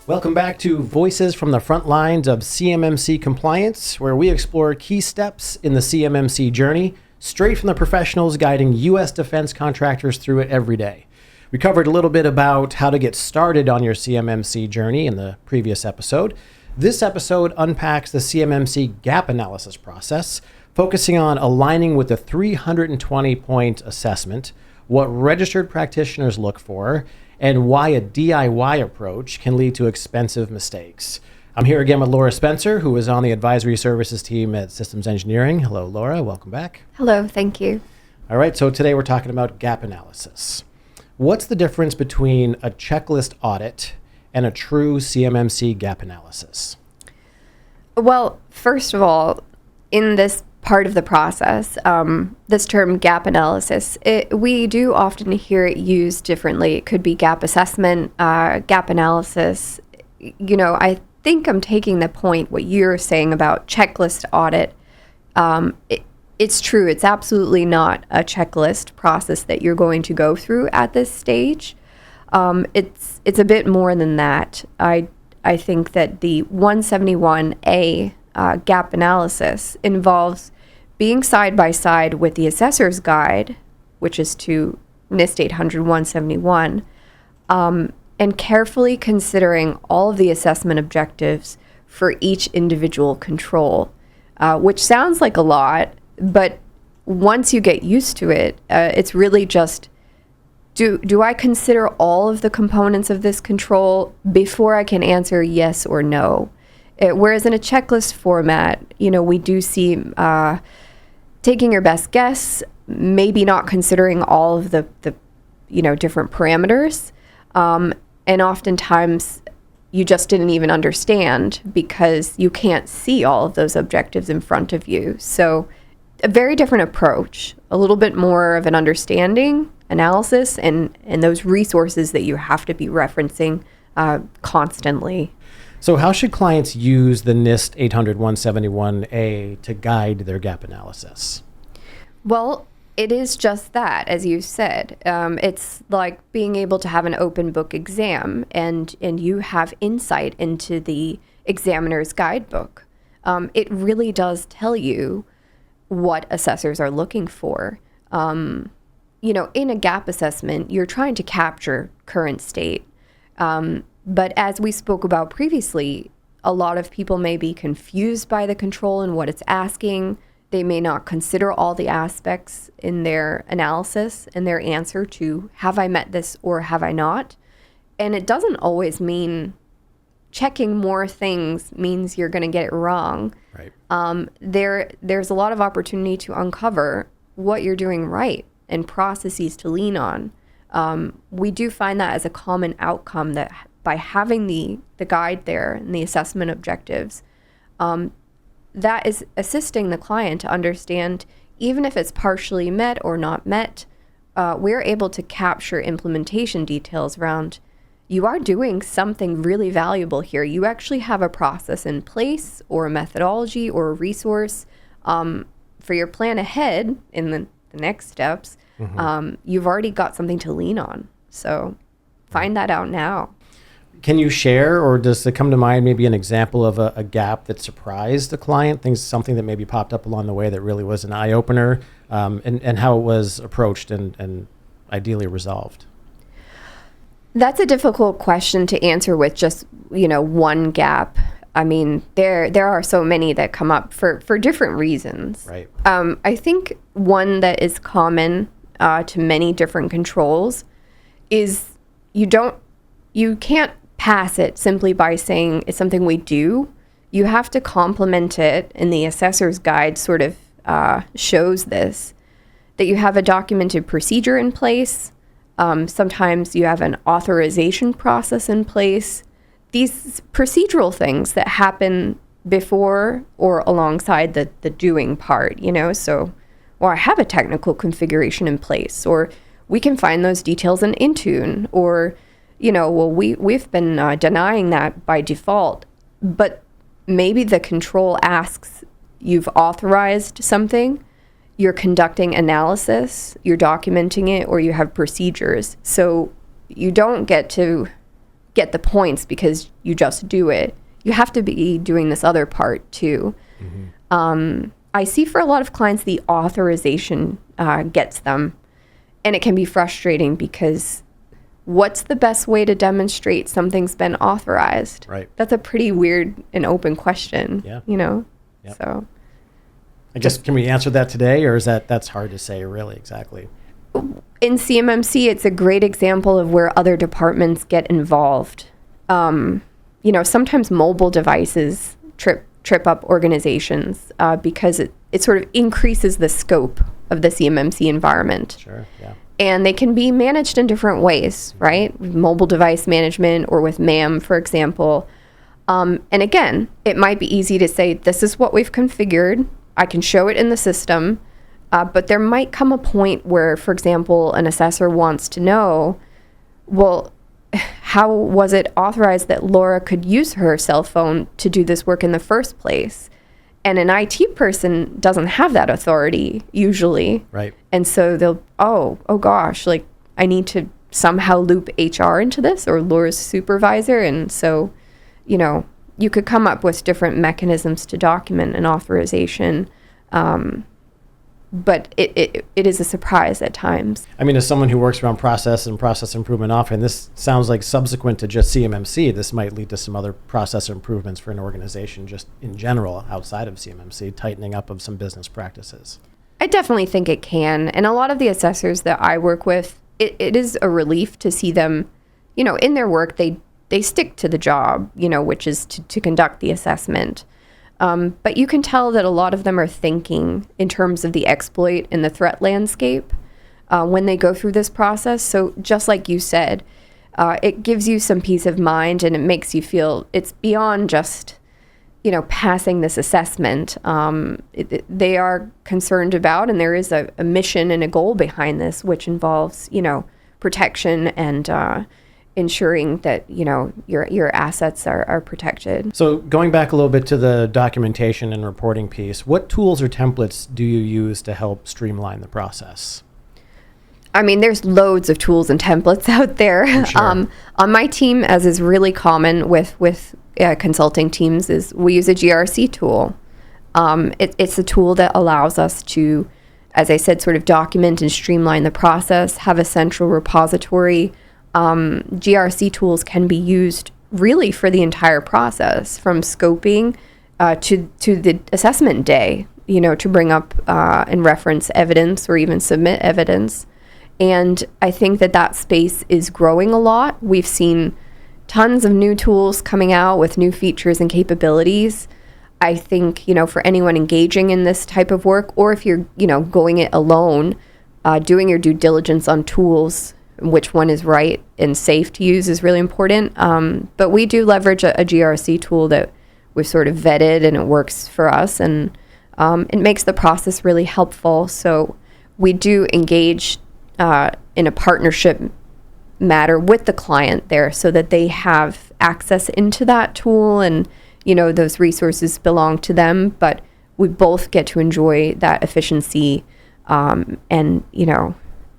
Welcome back to Voices from the Front Lines of CMMC Compliance, where we explore key steps in the CMMC journey, straight from the professionals guiding U.S. defense contractors through it every day. We covered a little bit about how to get started on your CMMC journey in the previous episode. This episode unpacks the CMMC gap analysis process, focusing on aligning with the 320-point assessment, what registered practitioners look for, and why a DIY approach can lead to expensive mistakes. I'm here again with Laura Spencer, who is on the advisory services team at Systems Engineering. Hello, Laura. Welcome back. Hello. Thank you. All right. So today we're talking about gap analysis. What's the difference between a checklist audit and a true CMMC gap analysis? Well, first of all, in this part of the process, this term gap analysis, we do often hear it used differently. It could be gap assessment, gap analysis. You know, I think I'm taking the point what you're saying about checklist audit. It's true. It's absolutely not a checklist process that you're going to go through at this stage. It's a bit more than that. I think that the 171A gap analysis involves being side by side with the assessor's guide, which is to NIST 800-171, and carefully considering all of the assessment objectives for each individual control, which sounds like a lot, but once you get used to it, it's really just, do I consider all of the components of this control before I can answer yes or no? Whereas in a checklist format, you know, we do see taking your best guess, maybe not considering all of the different parameters, and oftentimes you just didn't even understand because you can't see all of those objectives in front of you. So a very different approach, a little bit more of an understanding, analysis, and those resources that you have to be referencing constantly. So how should clients use the NIST 800-171A to guide their gap analysis? Well, it is just that, as you said. It's like being able to have an open book exam and you have insight into the examiner's guidebook. It really does tell you what assessors are looking for. In a gap assessment, you're trying to capture current state. But as we spoke about previously, a lot of people may be confused by the control and what it's asking. They may not consider all the aspects in their analysis and their answer to, have I met this or have I not? And it doesn't always mean checking more things means you're going to get it wrong. Right. There's a lot of opportunity to uncover what you're doing right and processes to lean on. We do find that as a common outcome, that by having the guide there and the assessment objectives, that is assisting the client to understand, even if it's partially met or not met, we're able to capture implementation details around, you are doing something really valuable here. You actually have a process in place or a methodology or a resource for your plan ahead in the next steps. Mm-hmm. You've already got something to lean on. So find that out now. Can you share, or does it come to mind maybe an example of a gap that surprised the client, something that maybe popped up along the way that really was an eye-opener, and how it was approached and ideally resolved? That's a difficult question to answer with just, one gap. I mean, there are so many that come up for different reasons. Right. I think one that is common to many different controls is you can't pass it simply by saying it's something we do. You have to complement it, and the assessor's guide sort of shows this, that you have a documented procedure in place. Sometimes you have an authorization process in place. These procedural things that happen before or alongside the doing part, so, well, I have a technical configuration in place, or we can find those details in Intune, or we've been denying that by default, but maybe the control asks, you've authorized something, you're conducting analysis, you're documenting it, or you have procedures. So you don't get to get the points because you just do it. You have to be doing this other part too. I see for a lot of clients the authorization gets them, and it can be frustrating because what's the best way to demonstrate something's been authorized? Right. That's a pretty weird and open question. Yeah. Yep. So I guess, can we answer that today, or is that's hard to say really exactly? in CMMC, it's a great example of where other departments get involved. Sometimes mobile devices trip up organizations because it sort of increases the scope of the CMMC environment. Sure, yeah. And they can be managed in different ways, right? Mobile device management or with MAM, for example. And again, it might be easy to say, this is what we've configured. I can show it in the system. But there might come a point where, for example, an assessor wants to know, well, how was it authorized that Laura could use her cell phone to do this work in the first place? And an IT person doesn't have that authority usually. Right. And so they'll, oh gosh, like I need to somehow loop HR into this or Laura's supervisor. And so, you could come up with different mechanisms to document an authorization. But it is a surprise at times. I mean, as someone who works around process and process improvement often, this sounds like subsequent to just CMMC, this might lead to some other process improvements for an organization just in general outside of CMMC, tightening up of some business practices. I definitely think it can. And a lot of the assessors that I work with, it is a relief to see them, in their work, they stick to the job, which is to conduct the assessment. But you can tell that a lot of them are thinking in terms of the exploit and the threat landscape when they go through this process. So just like you said, it gives you some peace of mind and it makes you feel it's beyond just, passing this assessment. They are concerned about, and there is a mission and a goal behind this, which involves, protection and ensuring that your assets are protected. So going back a little bit to the documentation and reporting piece, what tools or templates do you use to help streamline the process? I mean, there's loads of tools and templates out there. Sure. On my team, as is really common with consulting teams, is we use a GRC tool. It's a tool that allows us to, as I said, sort of document and streamline the process, have a central repository. GRC tools can be used really for the entire process, from scoping to the assessment day, to bring up and reference evidence or even submit evidence. And I think that space is growing a lot. We've seen tons of new tools coming out with new features and capabilities. I think, for anyone engaging in this type of work, or if you're, going it alone, doing your due diligence on tools, which one is right and safe to use is really important. But we do leverage a GRC tool that we've sort of vetted and it works for us, and it makes the process really helpful. So we do engage in a partnership matter with the client there so that they have access into that tool, and those resources belong to them, but we both get to enjoy that efficiency and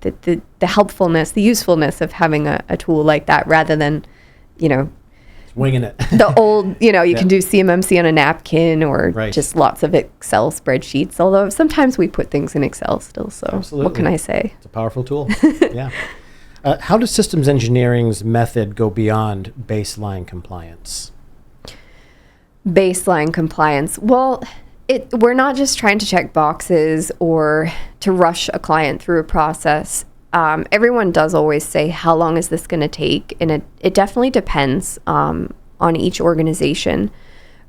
the helpfulness, the usefulness of having a tool like that, rather than, winging it. The old, you can do CMMC on a napkin or just lots of Excel spreadsheets. Although sometimes we put things in Excel still. So Absolutely. What can I say? It's a powerful tool. Yeah. How does systems engineering's method go beyond baseline compliance? Baseline compliance. Well, we're not just trying to check boxes or to rush a client through a process. Everyone does always say, how long is this going to take? And it definitely depends on each organization.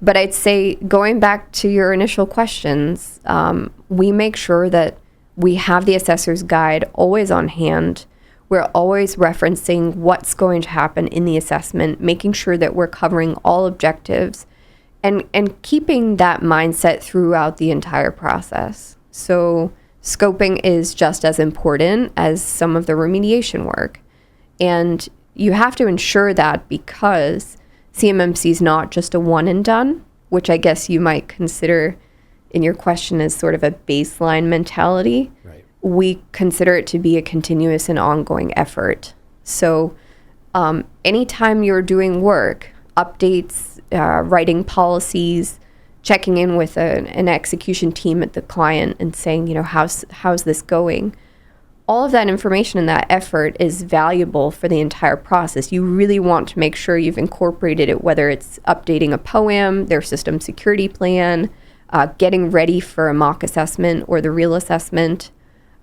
But I'd say, going back to your initial questions, we make sure that we have the assessor's guide always on hand. We're always referencing what's going to happen in the assessment, making sure that we're covering all objectives, and keeping that mindset throughout the entire process. So scoping is just as important as some of the remediation work. And you have to ensure that, because CMMC is not just a one and done, which I guess you might consider in your question as sort of a baseline mentality. Right. We consider it to be a continuous and ongoing effort. So Anytime you're doing work, updates, writing policies, checking in with an execution team at the client and saying, how's this going? All of that information and that effort is valuable for the entire process. You really want to make sure you've incorporated it, whether it's updating a POAM, their system security plan, getting ready for a mock assessment or the real assessment.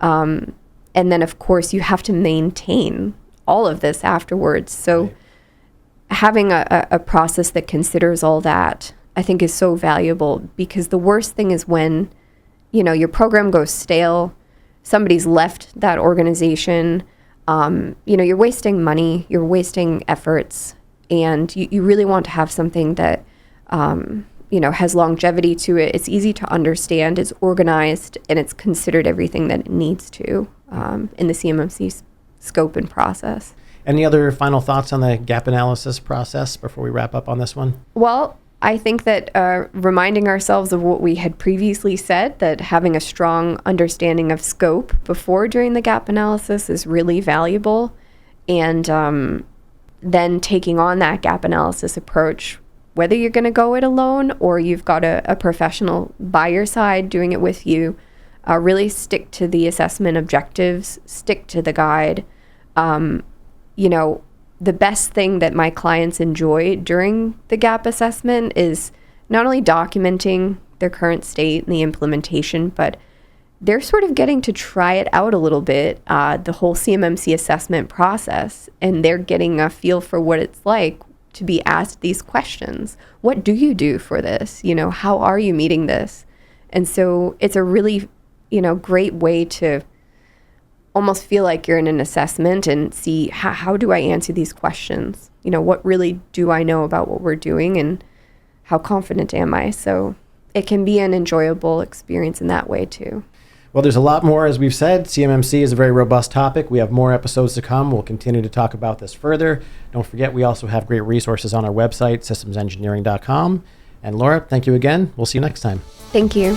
And then, of course, you have to maintain all of this afterwards. So having a process that considers all that, I think, is so valuable, because the worst thing is when, your program goes stale, somebody's left that organization, you're wasting money, you're wasting efforts, and you really want to have something that, has longevity to it. It's easy to understand, it's organized, and it's considered everything that it needs to in the CMMC scope and process. Any other final thoughts on the gap analysis process before we wrap up on this one? Well, I think that reminding ourselves of what we had previously said, that having a strong understanding of scope before doing the gap analysis is really valuable. And then taking on that gap analysis approach, whether you're going to go it alone or you've got a professional by your side doing it with you, really stick to the assessment objectives, stick to the guide. The best thing that my clients enjoy during the gap assessment is not only documenting their current state and the implementation, but they're sort of getting to try it out a little bit, the whole CMMC assessment process, and they're getting a feel for what it's like to be asked these questions. What do you do for this? How are you meeting this? And so it's a really, great way to almost feel like you're in an assessment and see how do I answer these questions? What really do I know about what we're doing, and how confident am I? So it can be an enjoyable experience in that way too. Well, there's a lot more, as we've said. CMMC is a very robust topic. We have more episodes to come. We'll continue to talk about this further. Don't forget, we also have great resources on our website, systemsengineering.com. And Laura, thank you again. We'll see you next time. Thank you.